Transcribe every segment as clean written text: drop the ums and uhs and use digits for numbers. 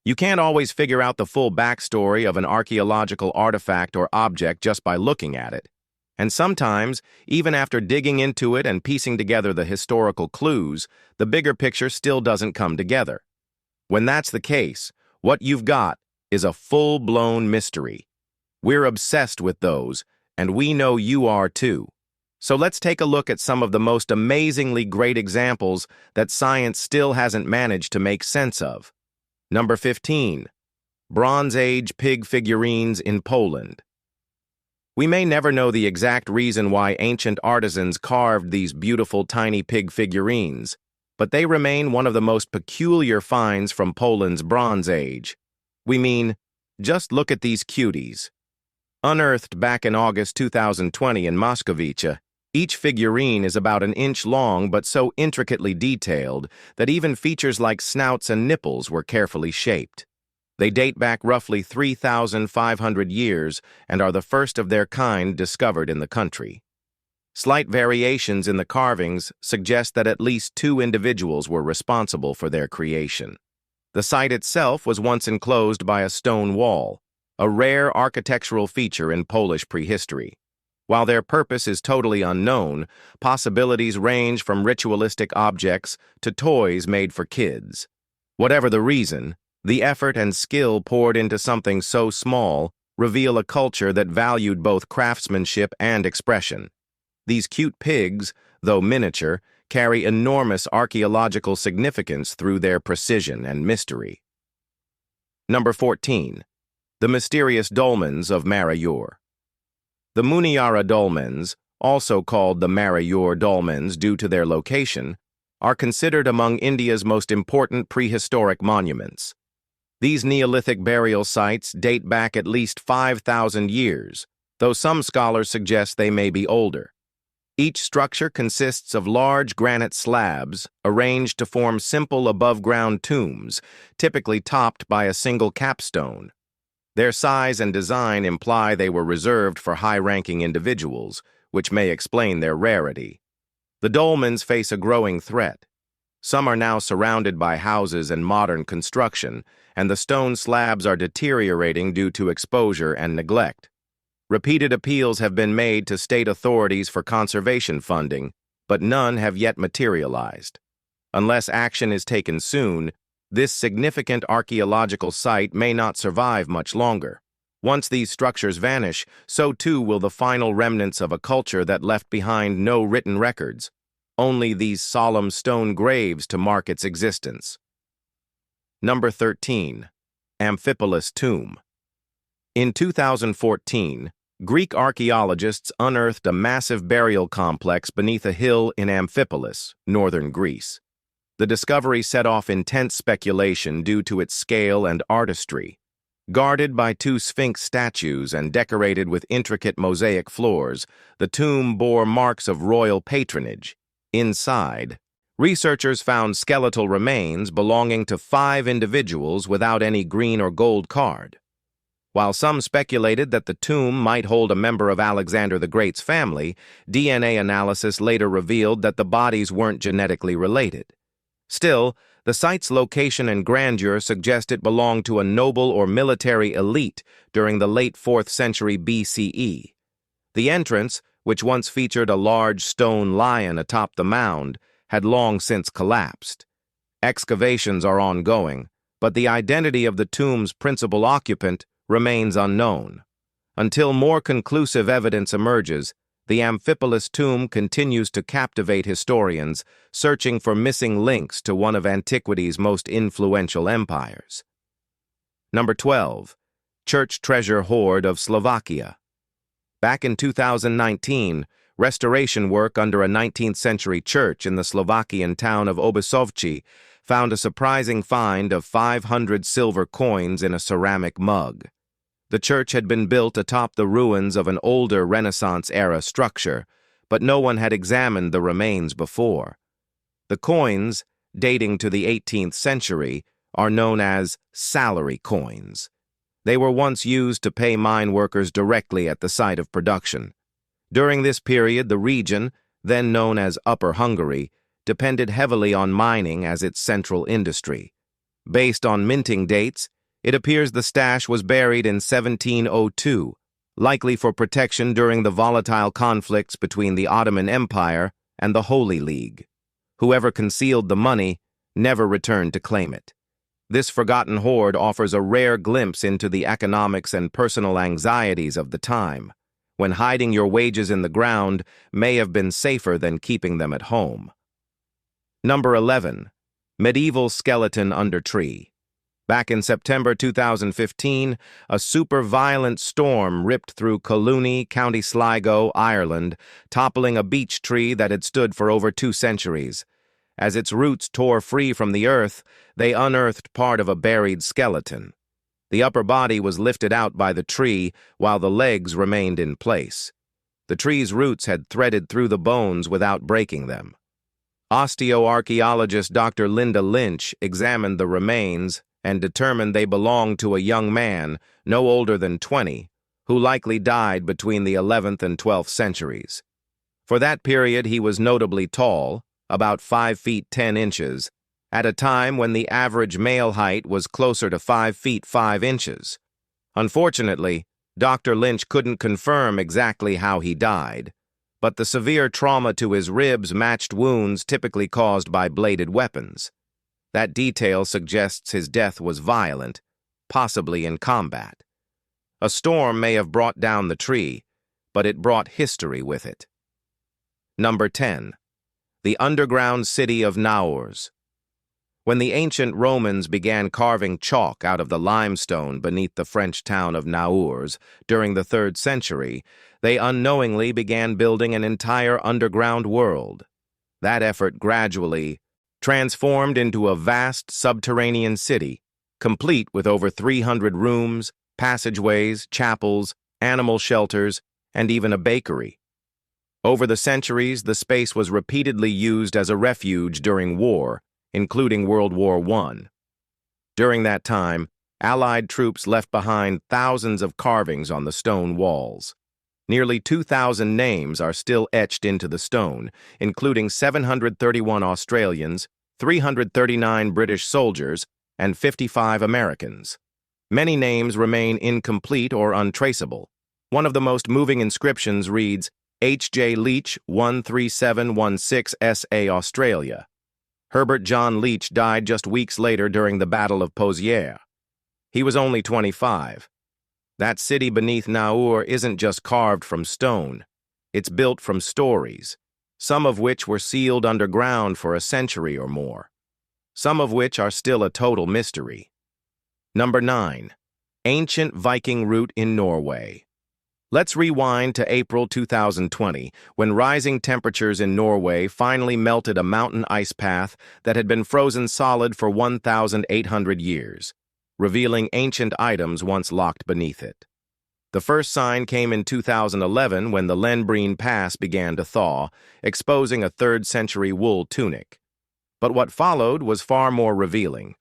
You can't always figure out the full backstory of an archaeological artifact or object just by looking at it. And sometimes, even after digging into it and piecing together the historical clues, the bigger picture still doesn't come together. When that's the case, what you've got is a full-blown mystery. We're obsessed with those, and we know you are too. So let's take a look at some of the most amazingly great examples that science still hasn't managed to make sense of. Number 15. Bronze Age pig figurines in Poland. We may never know the exact reason why ancient artisans carved these beautiful tiny pig figurines, but they remain one of the most peculiar finds from Poland's Bronze Age. We mean, just look at these cuties. Unearthed back in August 2020 in Moscovice, each figurine is about an inch long but so intricately detailed that even features like snouts and nipples were carefully shaped. They date back roughly 3,500 years and are the first of their kind discovered in the country. Slight variations in the carvings suggest that at least 2 individuals were responsible for their creation. The site itself was once enclosed by a stone wall, a rare architectural feature in Polish prehistory. While their purpose is totally unknown, possibilities range from ritualistic objects to toys made for kids. Whatever the reason, the effort and skill poured into something so small reveal a culture that valued both craftsmanship and expression. These cute pigs, though miniature, carry enormous archaeological significance through their precision and mystery. Number 14. The mysterious dolmens of Marayur. The Muniara dolmens, also called the Marayur dolmens due to their location, are considered among India's most important prehistoric monuments. These Neolithic burial sites date back at least 5,000 years, though some scholars suggest they may be older. Each structure consists of large granite slabs arranged to form simple above-ground tombs, typically topped by a single capstone. Their size and design imply they were reserved for high-ranking individuals, which may explain their rarity. The dolmens face a growing threat. Some are now surrounded by houses and modern construction, and the stone slabs are deteriorating due to exposure and neglect. Repeated appeals have been made to state authorities for conservation funding, but none have yet materialized. Unless action is taken soon, this significant archaeological site may not survive much longer. Once these structures vanish, so too will the final remnants of a culture that left behind no written records, only these solemn stone graves to mark its existence. Number 13. Amphipolis Tomb. In 2014, Greek archaeologists unearthed a massive burial complex beneath a hill in Amphipolis, northern Greece. The discovery set off intense speculation due to its scale and artistry. Guarded by 2 Sphinx statues and decorated with intricate mosaic floors, the tomb bore marks of royal patronage. Inside, researchers found skeletal remains belonging to 5 individuals without any green or gold card. While some speculated that the tomb might hold a member of Alexander the Great's family, DNA analysis later revealed that the bodies weren't genetically related. Still, the site's location and grandeur suggest it belonged to a noble or military elite during the late 4th century BCE. The entrance, which once featured a large stone lion atop the mound, had long since collapsed. Excavations are ongoing, but the identity of the tomb's principal occupant remains unknown. Until more conclusive evidence emerges, the Amphipolis tomb continues to captivate historians, searching for missing links to one of antiquity's most influential empires. Number 12. Church Treasure Hoard of Slovakia. Back in 2019, restoration work under a 19th-century church in the Slovakian town of Obisovci found a surprising find of 500 silver coins in a ceramic mug. The church had been built atop the ruins of an older Renaissance-era structure, but no one had examined the remains before. The coins, dating to the 18th century, are known as salary coins. They were once used to pay mine workers directly at the site of production. During this period, the region, then known as Upper Hungary, depended heavily on mining as its central industry. Based on minting dates, It appears the stash was buried in 1702, likely for protection during the volatile conflicts between the Ottoman Empire and the Holy League. Whoever concealed the money never returned to claim it. This forgotten hoard offers a rare glimpse into the economics and personal anxieties of the time, when hiding your wages in the ground may have been safer than keeping them at home. Number 11. Medieval skeleton under tree. Back in September 2015, a super-violent storm ripped through Collooney, County Sligo, Ireland, toppling a beech tree that had stood for over 2 centuries. As its roots tore free from the earth, they unearthed part of a buried skeleton. The upper body was lifted out by the tree, while the legs remained in place. The tree's roots had threaded through the bones without breaking them. Osteoarchaeologist Dr. Linda Lynch examined the remains and determined they belonged to a young man, no older than 20, who likely died between the 11th and 12th centuries. For that period, he was notably tall, about 5 feet 10 inches, at a time when the average male height was closer to 5 feet 5 inches. Unfortunately, Dr. Lynch couldn't confirm exactly how he died, but the severe trauma to his ribs matched wounds typically caused by bladed weapons. That detail suggests his death was violent, possibly in combat. A storm may have brought down the tree, but it brought history with it. Number 10. The underground city of Naours. When the ancient Romans began carving chalk out of the limestone beneath the French town of Naours during the 3rd century, they unknowingly began building an entire underground world. That effort gradually transformed into a vast subterranean city, complete with over 300 rooms, passageways, chapels, animal shelters, and even a bakery. Over the centuries, the space was repeatedly used as a refuge during war, including World War I. During that time, Allied troops left behind thousands of carvings on the stone walls. Nearly 2,000 names are still etched into the stone, including 731 Australians, 339 British soldiers, and 55 Americans. Many names remain incomplete or untraceable. One of the most moving inscriptions reads, H.J. Leach, 13716 S.A. Australia. Herbert John Leach died just weeks later during the Battle of Pozières. He was only 25. That city beneath Naours isn't just carved from stone. It's built from stories, some of which were sealed underground for a century or more, some of which are still a total mystery. Number 9. Ancient Viking route in Norway. Let's rewind to April 2020, when rising temperatures in Norway finally melted a mountain ice path that had been frozen solid for 1,800 years, revealing ancient items once locked beneath it. The first sign came in 2011 when the Lenbreen Pass began to thaw, exposing a 3rd century wool tunic. But what followed was far more revealing.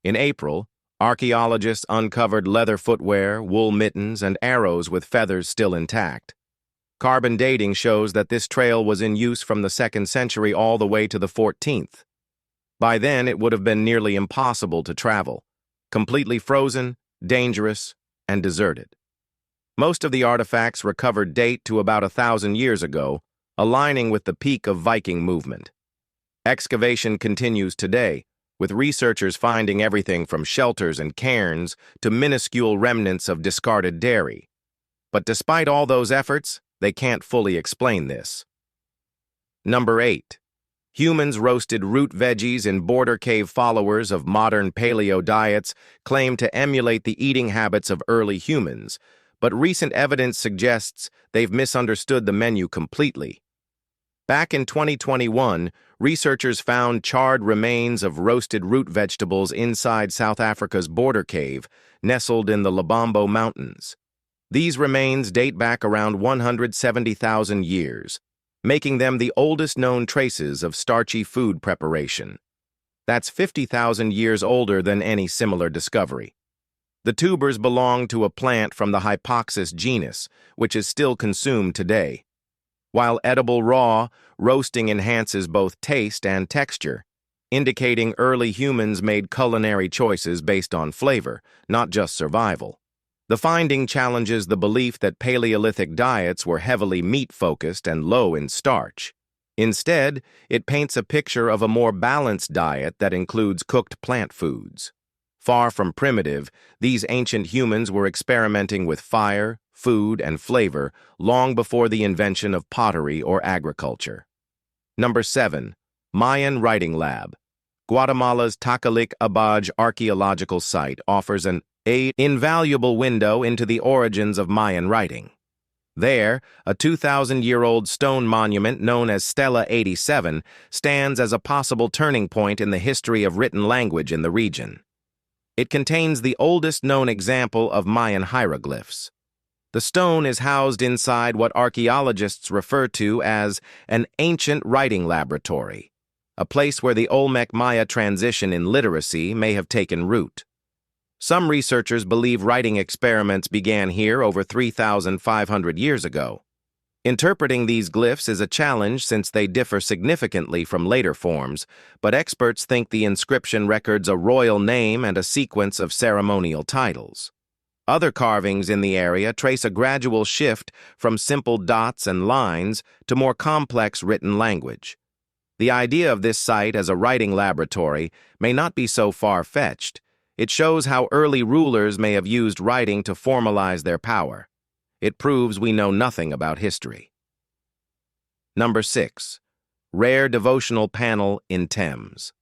In April, archaeologists uncovered leather footwear, wool mittens, and arrows with feathers still intact. Carbon dating shows that this trail was in use from the 2nd century all the way to the 14th. By then, it would have been nearly impossible to travel, completely frozen, dangerous, and deserted. Most of the artifacts recovered date to about 1,000 years ago, aligning with the peak of Viking movement. Excavation continues today, with researchers finding everything from shelters and cairns to minuscule remnants of discarded dairy. But despite all those efforts, they can't fully explain this. Number 8. Humans roasted root veggies in border cave. Followers of modern paleo diets claim to emulate the eating habits of early humans, but recent evidence suggests they've misunderstood the menu completely. Back in 2021, researchers found charred remains of roasted root vegetables inside South Africa's border cave, nestled in the Lobombo Mountains. These remains date back around 170,000 years, making them the oldest known traces of starchy food preparation. That's 50,000 years older than any similar discovery. The tubers belong to a plant from the Hypoxis genus, which is still consumed today. While edible raw, roasting enhances both taste and texture. indicating early humans made culinary choices based on flavor, not just survival. The finding challenges the belief that Paleolithic diets were heavily meat-focused and low in starch. Instead, it paints a picture of a more balanced diet that includes cooked plant foods. Far from primitive, these ancient humans were experimenting with fire, food, and flavor long before the invention of pottery or agriculture. Number 7. Mayan Writing Lab. Guatemala's Takalik Abaj archaeological site offers an invaluable window into the origins of Mayan writing. There, a 2,000-year-old stone monument known as Stela 87 stands as a possible turning point in the history of written language in the region. It contains the oldest known example of Mayan hieroglyphs. The stone is housed inside what archaeologists refer to as an ancient writing laboratory, a place where the Olmec Maya transition in literacy may have taken root. Some researchers believe writing experiments began here over 3,500 years ago. Interpreting these glyphs is a challenge since they differ significantly from later forms, but experts think the inscription records a royal name and a sequence of ceremonial titles. Other carvings in the area trace a gradual shift from simple dots and lines to more complex written language. The idea of this site as a writing laboratory may not be so far-fetched. It shows how early rulers may have used writing to formalize their power. It proves we know nothing about history. Number 6. Rare devotional panel in Thames.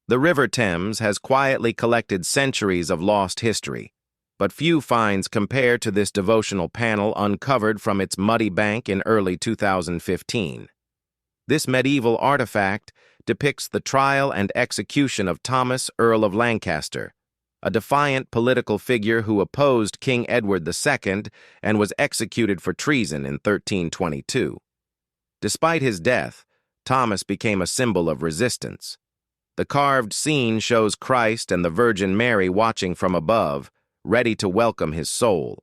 The River Thames has quietly collected centuries of lost history, but few finds compare to this devotional panel uncovered from its muddy bank in early 2015. This medieval artifact depicts the trial and execution of Thomas, Earl of Lancaster, a defiant political figure who opposed King Edward II and was executed for treason in 1322. Despite his death, Thomas became a symbol of resistance. The carved scene shows Christ and the Virgin Mary watching from above, ready to welcome his soul.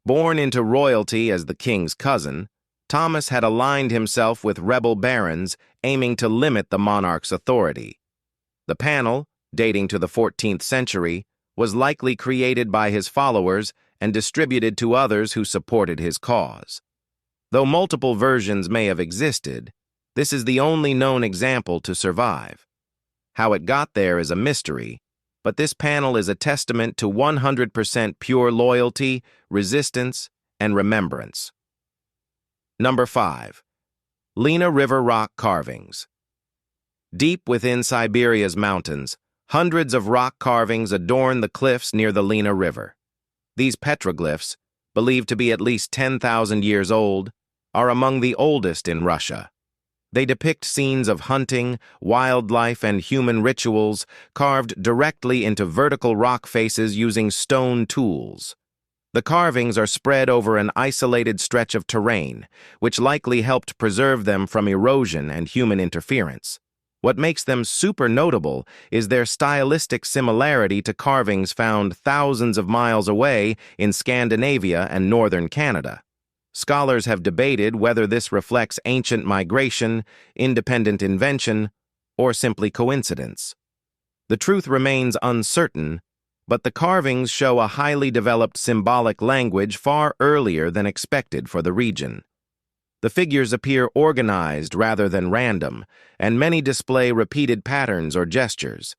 Born into royalty as the king's cousin, Thomas had aligned himself with rebel barons aiming to limit the monarch's authority. The panel, dating to the 14th century, was likely created by his followers and distributed to others who supported his cause. Though multiple versions may have existed, this is the only known example to survive. How it got there is a mystery, but this panel is a testament to 100% pure loyalty, resistance, and remembrance. Number 5. Lena River rock carvings. Deep within Siberia's mountains, hundreds of rock carvings adorn the cliffs near the Lena River. These petroglyphs, believed to be at least 10,000 years old, are among the oldest in Russia. They depict scenes of hunting, wildlife, and human rituals carved directly into vertical rock faces using stone tools. The carvings are spread over an isolated stretch of terrain, which likely helped preserve them from erosion and human interference. What makes them super notable is their stylistic similarity to carvings found thousands of miles away in Scandinavia and northern Canada. Scholars have debated whether this reflects ancient migration, independent invention, or simply coincidence. The truth remains uncertain, but the carvings show a highly developed symbolic language far earlier than expected for the region. The figures appear organized rather than random, and many display repeated patterns or gestures.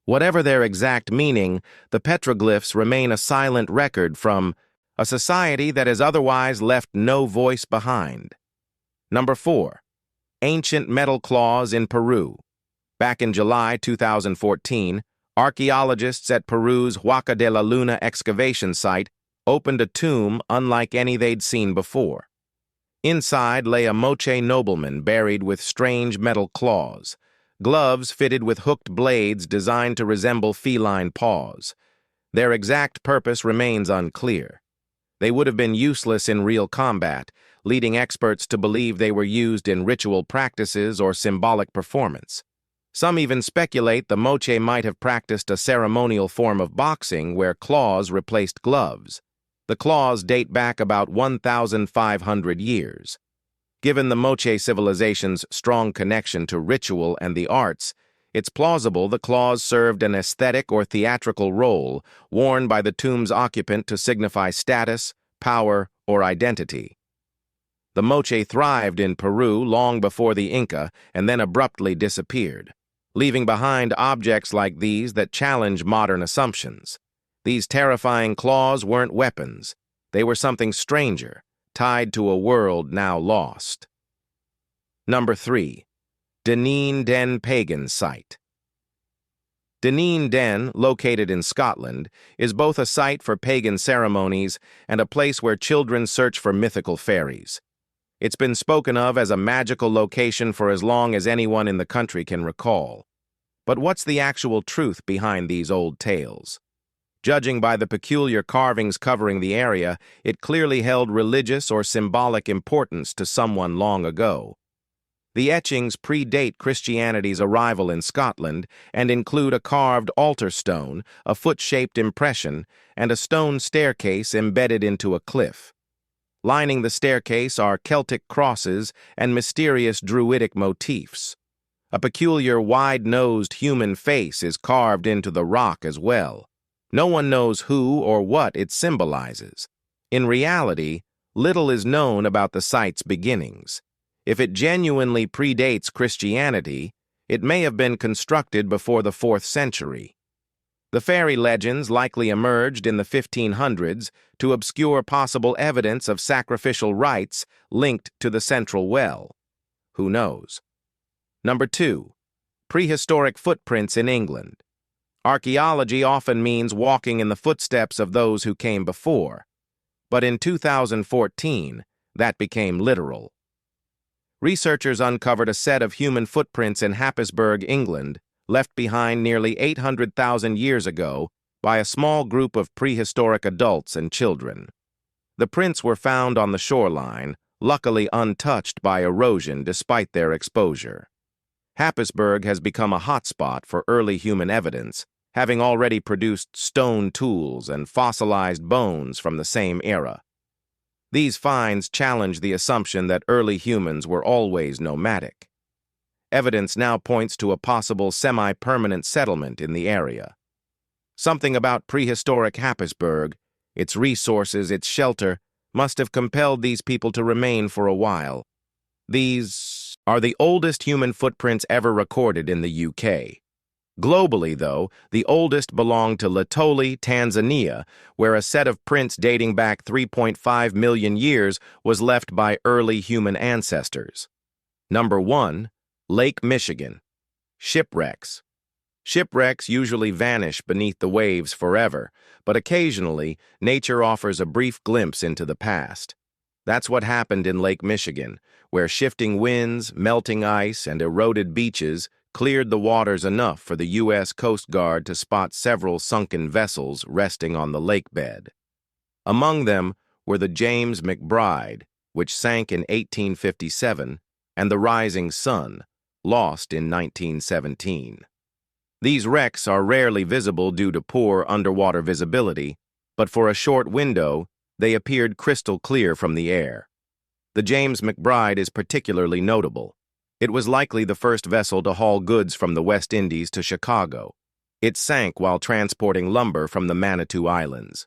Whatever their exact meaning, the petroglyphs remain a silent record from a society that has otherwise left no voice behind. Number 4. Ancient metal claws in Peru. Back in July 2014, archaeologists at Peru's Huaca de la Luna excavation site opened a tomb unlike any they'd seen before. Inside lay a Moche nobleman buried with strange metal claws, gloves fitted with hooked blades designed to resemble feline paws. Their exact purpose remains unclear. They would have been useless in real combat, leading experts to believe they were used in ritual practices or symbolic performance. Some even speculate the Moche might have practiced a ceremonial form of boxing where claws replaced gloves. The claws date back about 1,500 years. Given the Moche civilization's strong connection to ritual and the arts, It's plausible the claws served an aesthetic or theatrical role, worn by the tomb's occupant to signify status, power, or identity. The moche thrived in Peru long before the Inca and then abruptly disappeared, leaving behind objects like these that challenge modern assumptions. These terrifying claws weren't weapons. They were something stranger, tied to a world now lost. Number 3. Denin Den pagan site. Denin Den, located in Scotland, is both a site for pagan ceremonies and a place where children search for mythical fairies. It's been spoken of as a magical location for as long as anyone in the country can recall. But what's the actual truth behind these old tales? Judging by the peculiar carvings covering the area, it clearly held religious or symbolic importance to someone long ago. The etchings predate Christianity's arrival in Scotland and include a carved altar stone, a foot-shaped impression, and a stone staircase embedded into a cliff. Lining the staircase are Celtic crosses and mysterious druidic motifs. A peculiar wide-nosed human face is carved into the rock as well. No one knows who or what it symbolizes. In reality, little is known about the site's beginnings. If it genuinely predates Christianity, it may have been constructed before the 4th century. The fairy legends likely emerged in the 1500s to obscure possible evidence of sacrificial rites linked to the central well. Who knows? Number 2. Prehistoric footprints in England. Archaeology often means walking in the footsteps of those who came before, but in 2014, that became literal. Researchers uncovered a set of human footprints in Happisburgh, England, left behind nearly 800,000 years ago by a small group of prehistoric adults and children. The prints were found on the shoreline, luckily untouched by erosion despite their exposure. Happisburgh has become a hotspot for early human evidence, having already produced stone tools and fossilized bones from the same era. These finds challenge the assumption that early humans were always nomadic. Evidence now points to a possible semi-permanent settlement in the area. Something about prehistoric Happisburgh, its resources, its shelter, must have compelled these people to remain for a while. These are the oldest human footprints ever recorded in the UK. Globally, though, the oldest belong to Latoli, Tanzania, where a set of prints dating back 3.5 million years was left by early human ancestors. Number 1. Lake Michigan. Shipwrecks. Shipwrecks usually vanish beneath the waves forever, but occasionally, nature offers a brief glimpse into the past. That's what happened in Lake Michigan, where shifting winds, melting ice, and eroded beaches cleared the waters enough for the U.S. Coast Guard to spot several sunken vessels resting on the lake bed. Among them were the James McBride, which sank in 1857, and the Rising Sun, lost in 1917. These wrecks are rarely visible due to poor underwater visibility, but for a short window, they appeared crystal clear from the air. The James McBride is particularly notable. It was likely the first vessel to haul goods from the West Indies to Chicago. It sank while transporting lumber from the Manitou Islands.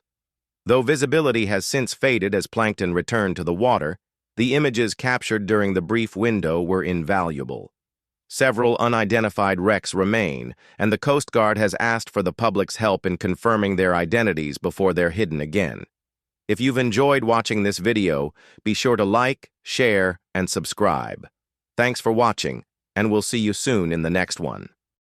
Though visibility has since faded as plankton returned to the water, the images captured during the brief window were invaluable. Several unidentified wrecks remain, and the Coast Guard has asked for the public's help in confirming their identities before they're hidden again. If you've enjoyed watching this video, be sure to like, share, and subscribe. Thanks for watching, and we'll see you soon in the next one.